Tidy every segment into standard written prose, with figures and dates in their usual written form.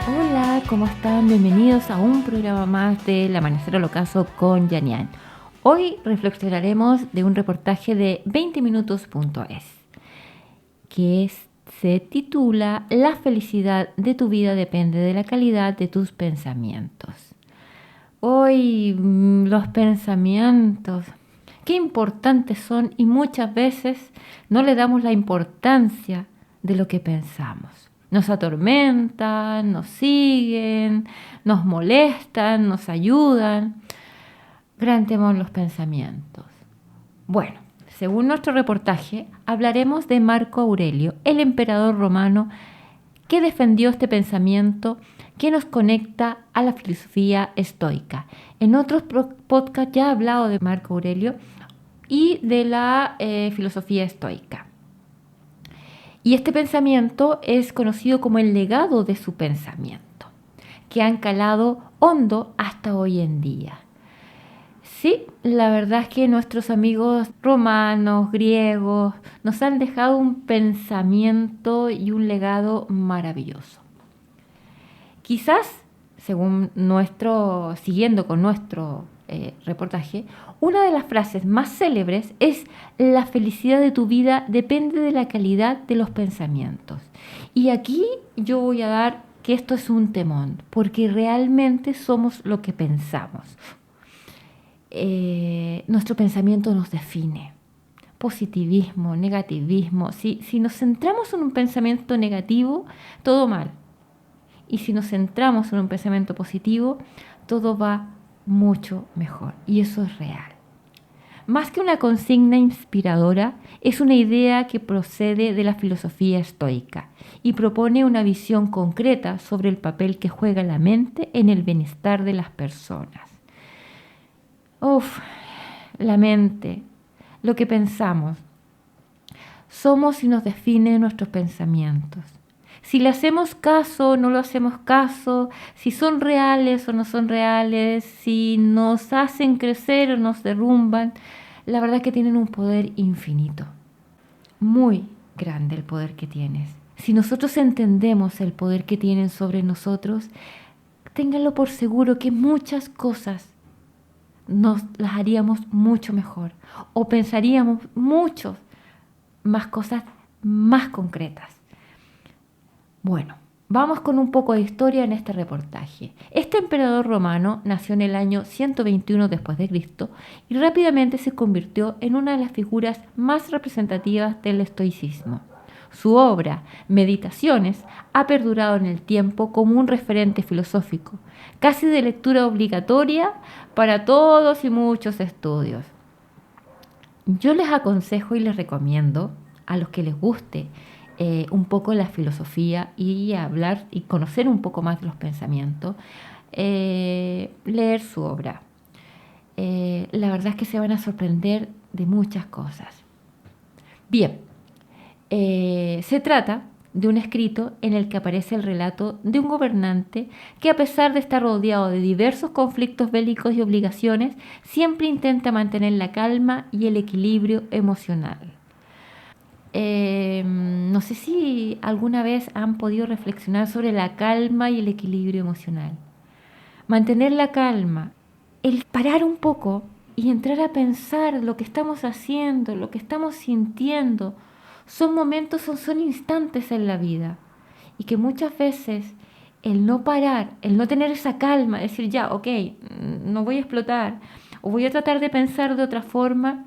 Hola, ¿cómo están? Bienvenidos a un programa más del Amanecer al Ocaso con Yanian. Hoy reflexionaremos de un reportaje de 20minutos.es se titula La felicidad de tu vida depende de la calidad de tus pensamientos. Hoy los pensamientos, qué importantes son y muchas veces no le damos la importancia de lo que pensamos. Nos atormentan, nos siguen, nos molestan, nos ayudan. Gran temor los pensamientos. Bueno, según nuestro reportaje, hablaremos de Marco Aurelio, el emperador romano que defendió este pensamiento que nos conecta a la filosofía estoica. En otros podcasts ya he hablado de Marco Aurelio y de la filosofía estoica. Y este pensamiento es conocido como el legado de su pensamiento, que han calado hondo hasta hoy en día. Sí, la verdad es que nuestros amigos romanos, griegos, nos han dejado un pensamiento y un legado maravilloso. Quizás, siguiendo con nuestro reportaje, una de las frases más célebres es: la felicidad de tu vida depende de la calidad de los pensamientos. Y aquí yo voy a dar que esto es un temón, porque realmente somos lo que pensamos. Nuestro pensamiento nos define. Positivismo, negativismo. Si nos centramos en un pensamiento negativo, todo mal. Y si nos centramos en un pensamiento positivo, todo va mucho mejor. Y eso es real. Más que una consigna inspiradora, es una idea que procede de la filosofía estoica y propone una visión concreta sobre el papel que juega la mente en el bienestar de las personas. La mente, lo que pensamos. Somos y nos definen nuestros pensamientos. Si le hacemos caso o no lo hacemos caso, si son reales o no son reales, si nos hacen crecer o nos derrumban, la verdad es que tienen un poder infinito. Muy grande el poder que tienes. Si nosotros entendemos el poder que tienen sobre nosotros, ténganlo por seguro que muchas cosas nos las haríamos mucho mejor o pensaríamos mucho más cosas más concretas. Bueno, vamos con un poco de historia en este reportaje. Este emperador romano nació en el año 121 después de Cristo y rápidamente se convirtió en una de las figuras más representativas del estoicismo. Su obra, Meditaciones, ha perdurado en el tiempo como un referente filosófico, casi de lectura obligatoria para todos y muchos estudios. Yo les aconsejo y les recomiendo a los que les guste un poco la filosofía y hablar y conocer un poco más de los pensamientos, leer su obra. La verdad es que se van a sorprender de muchas cosas. Bien, se trata de un escrito en el que aparece el relato de un gobernante que, a pesar de estar rodeado de diversos conflictos bélicos y obligaciones, siempre intenta mantener la calma y el equilibrio emocional. No sé si alguna vez han podido reflexionar sobre la calma y el equilibrio emocional. Mantener la calma, el parar un poco y entrar a pensar lo que estamos haciendo, lo que estamos sintiendo, son momentos, son instantes en la vida. Y que muchas veces el no parar, el no tener esa calma, decir ya, ok, no voy a explotar, o voy a tratar de pensar de otra forma,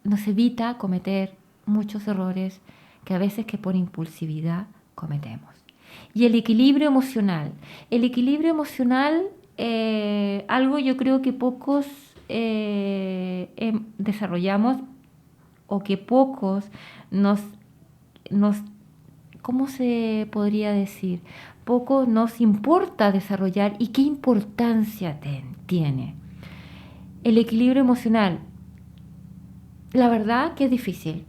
nos evita cometer muchos errores que a veces que por impulsividad cometemos. Y el equilibrio emocional. El equilibrio emocional, algo yo creo que pocos desarrollamos o que pocos nos, ¿cómo se podría decir? Poco nos importa desarrollar y qué importancia tiene. El equilibrio emocional, la verdad que es difícil.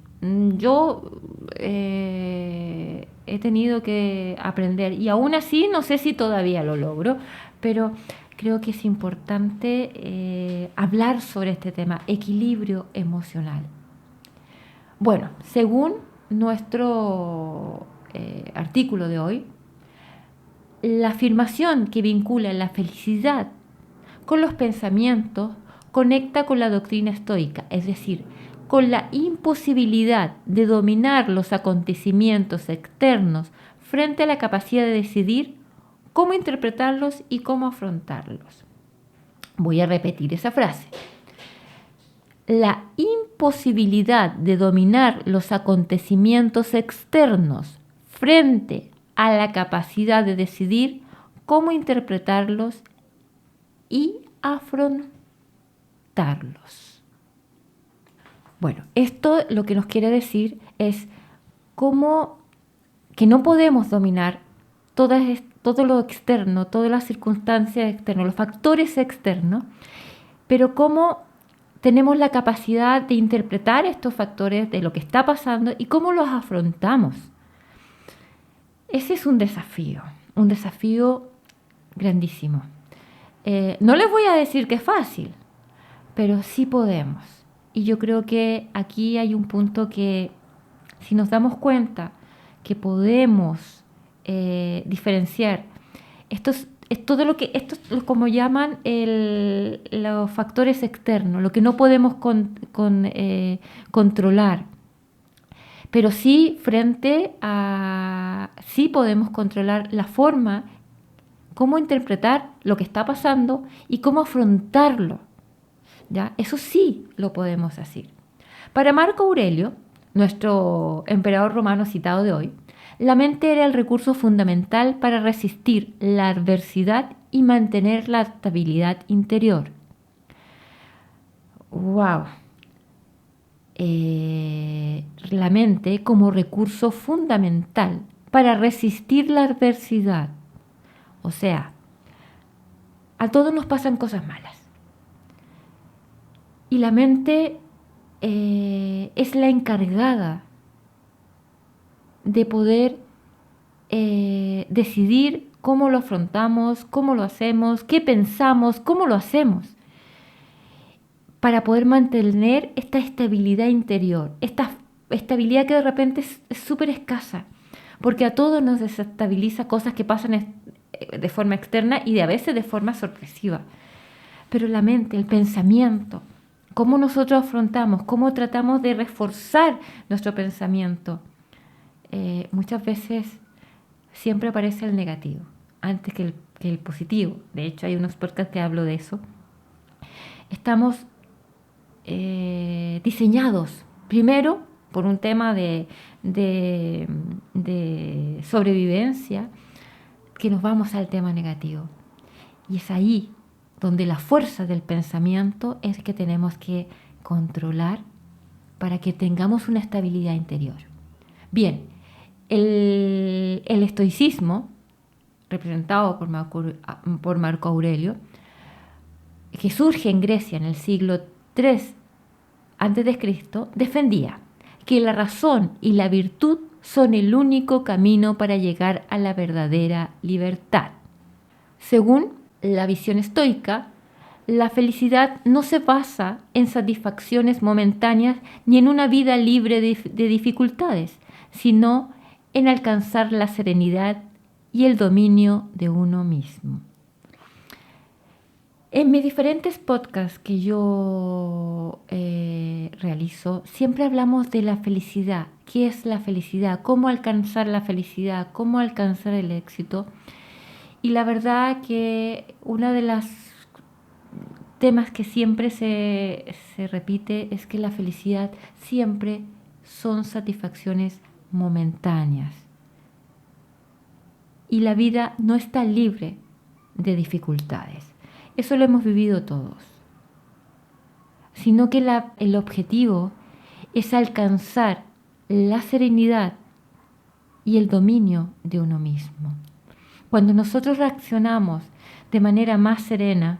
Yo he tenido que aprender y aún así no sé si todavía lo logro, pero creo que es importante hablar sobre este tema, equilibrio emocional. Bueno, según nuestro artículo de hoy, la afirmación que vincula la felicidad con los pensamientos conecta con la doctrina estoica, es decir, con la imposibilidad de dominar los acontecimientos externos frente a la capacidad de decidir cómo interpretarlos y cómo afrontarlos. Voy a repetir esa frase. La imposibilidad de dominar los acontecimientos externos frente a la capacidad de decidir cómo interpretarlos y afrontarlos. Bueno, esto lo que nos quiere decir es cómo que no podemos dominar todo lo externo, todas las circunstancias externas, los factores externos, pero cómo tenemos la capacidad de interpretar estos factores de lo que está pasando y cómo los afrontamos. Ese es un desafío grandísimo. No les voy a decir que es fácil, pero sí podemos. Y yo creo que aquí hay un punto que, si nos damos cuenta que podemos diferenciar estos como llaman los factores externos, lo que no podemos controlar, pero sí sí podemos controlar la forma, cómo interpretar lo que está pasando y cómo afrontarlo. ¿Ya? Eso sí lo podemos hacer. Para Marco Aurelio, nuestro emperador romano citado de hoy, la mente era el recurso fundamental para resistir la adversidad y mantener la estabilidad interior. ¡Wow! La mente como recurso fundamental para resistir la adversidad. O sea, a todos nos pasan cosas malas. Y la mente es la encargada de poder decidir cómo lo afrontamos, cómo lo hacemos, qué pensamos, cómo lo hacemos, para poder mantener esta estabilidad interior, esta estabilidad que de repente es súper escasa, porque a todos nos desestabiliza cosas que pasan de forma externa y a veces de forma sorpresiva. Pero la mente, el pensamiento, cómo nosotros afrontamos, cómo tratamos de reforzar nuestro pensamiento, muchas veces siempre aparece el negativo antes que el positivo. De hecho, hay unos podcasts que hablo de eso. Estamos diseñados primero por un tema de sobrevivencia, que nos vamos al tema negativo. Y es ahí donde la fuerza del pensamiento es que tenemos que controlar para que tengamos una estabilidad interior. Bien, el estoicismo, representado por Marco Aurelio, que surge en Grecia en el siglo III a.C., defendía que la razón y la virtud son el único camino para llegar a la verdadera libertad. Según la visión estoica, la felicidad no se basa en satisfacciones momentáneas ni en una vida libre de dificultades, sino en alcanzar la serenidad y el dominio de uno mismo. En mis diferentes podcasts que yo realizo, siempre hablamos de la felicidad. ¿Qué es la felicidad? ¿Cómo alcanzar la felicidad? ¿Cómo alcanzar el éxito? Y la verdad que uno de los temas que siempre se repite es que la felicidad siempre son satisfacciones momentáneas. Y la vida no está libre de dificultades. Eso lo hemos vivido todos. Sino que el objetivo es alcanzar la serenidad y el dominio de uno mismo. Cuando nosotros reaccionamos de manera más serena,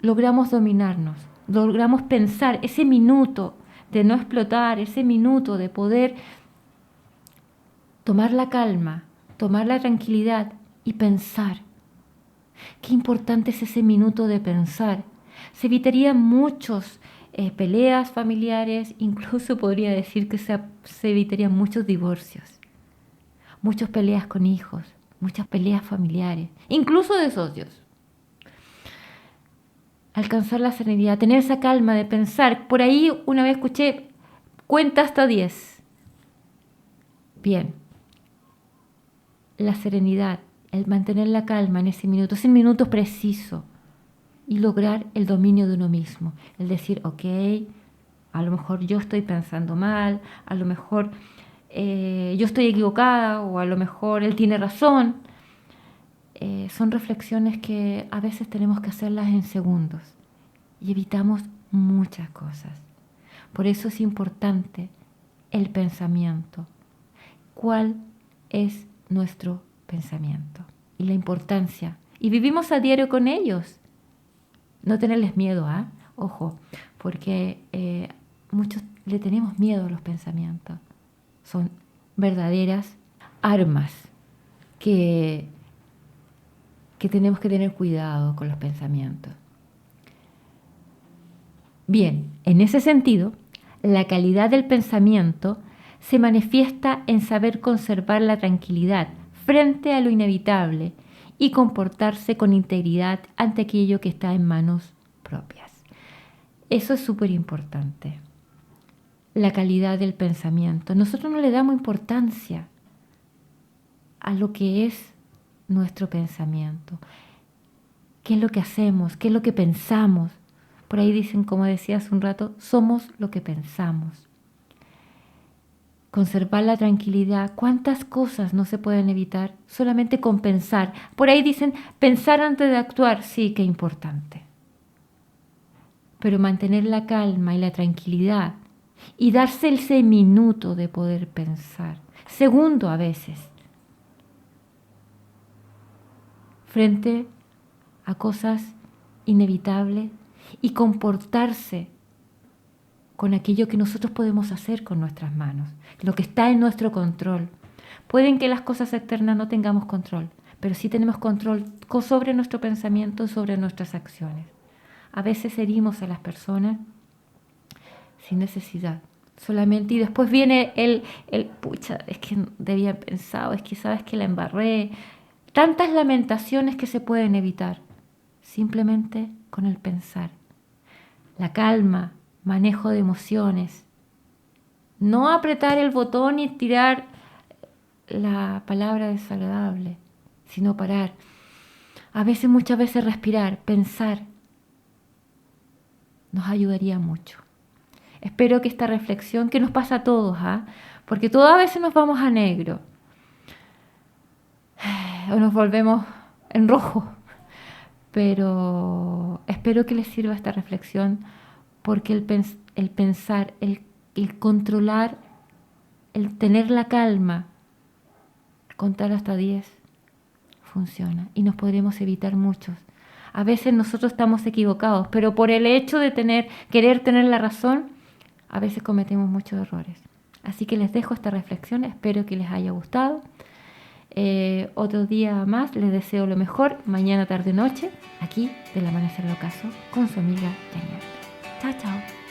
logramos dominarnos, logramos pensar ese minuto de no explotar, ese minuto de poder tomar la calma, tomar la tranquilidad y pensar. Qué importante es ese minuto de pensar. Se evitarían muchas peleas familiares, incluso podría decir que se evitarían muchos divorcios, muchas peleas con hijos, muchas peleas familiares, incluso de socios. Alcanzar la serenidad, tener esa calma de pensar. Por ahí una vez escuché, cuenta hasta 10. Bien, la serenidad, el mantener la calma en ese minuto preciso y lograr el dominio de uno mismo. El decir, ok, a lo mejor yo estoy pensando mal, a lo mejor yo estoy equivocada o a lo mejor él tiene razón. Son reflexiones que a veces tenemos que hacerlas en segundos y evitamos muchas cosas. Por eso es importante el pensamiento. ¿Cuál es nuestro pensamiento? Y la importancia. Y vivimos a diario con ellos. No tenerles miedo, ¿ah? Ojo, porque muchos le tenemos miedo a los pensamientos. Son verdaderas armas que tenemos que tener cuidado con los pensamientos. Bien, en ese sentido, la calidad del pensamiento se manifiesta en saber conservar la tranquilidad frente a lo inevitable y comportarse con integridad ante aquello que está en manos propias. Eso es súper importante. La calidad del pensamiento. Nosotros no le damos importancia a lo que es nuestro pensamiento. ¿Qué es lo que hacemos? ¿Qué es lo que pensamos? Por ahí dicen, como decía hace un rato, somos lo que pensamos. Conservar la tranquilidad. ¿Cuántas cosas no se pueden evitar solamente con pensar? Por ahí dicen, pensar antes de actuar. Sí, qué importante. Pero mantener la calma y la tranquilidad y darse ese minuto de poder pensar. Segundo a veces. Frente a cosas inevitables y comportarse con aquello que nosotros podemos hacer con nuestras manos, lo que está en nuestro control. Pueden que las cosas externas no tengamos control, pero sí tenemos control sobre nuestro pensamiento, sobre nuestras acciones. A veces herimos a las personas sin necesidad, solamente, y después viene pucha, es que debía haber pensado, es que sabes que la embarré. Tantas lamentaciones que se pueden evitar simplemente con el pensar. La calma, manejo de emociones. No apretar el botón y tirar la palabra desagradable, sino parar. Muchas veces respirar, pensar, nos ayudaría mucho. Espero que esta reflexión, que nos pasa a todos, porque todas veces nos vamos a negro o nos volvemos en rojo, pero espero que les sirva esta reflexión, porque el pensar, el controlar, el tener la calma, contar hasta 10, funciona y nos podremos evitar muchos. A veces nosotros estamos equivocados, pero por el hecho de querer tener la razón, a veces cometemos muchos errores. Así que les dejo esta reflexión, espero que les haya gustado. Otro día más, les deseo lo mejor, mañana, tarde, noche, aquí del Amanecer al Ocaso, con su amiga Daniela. Chao, chao.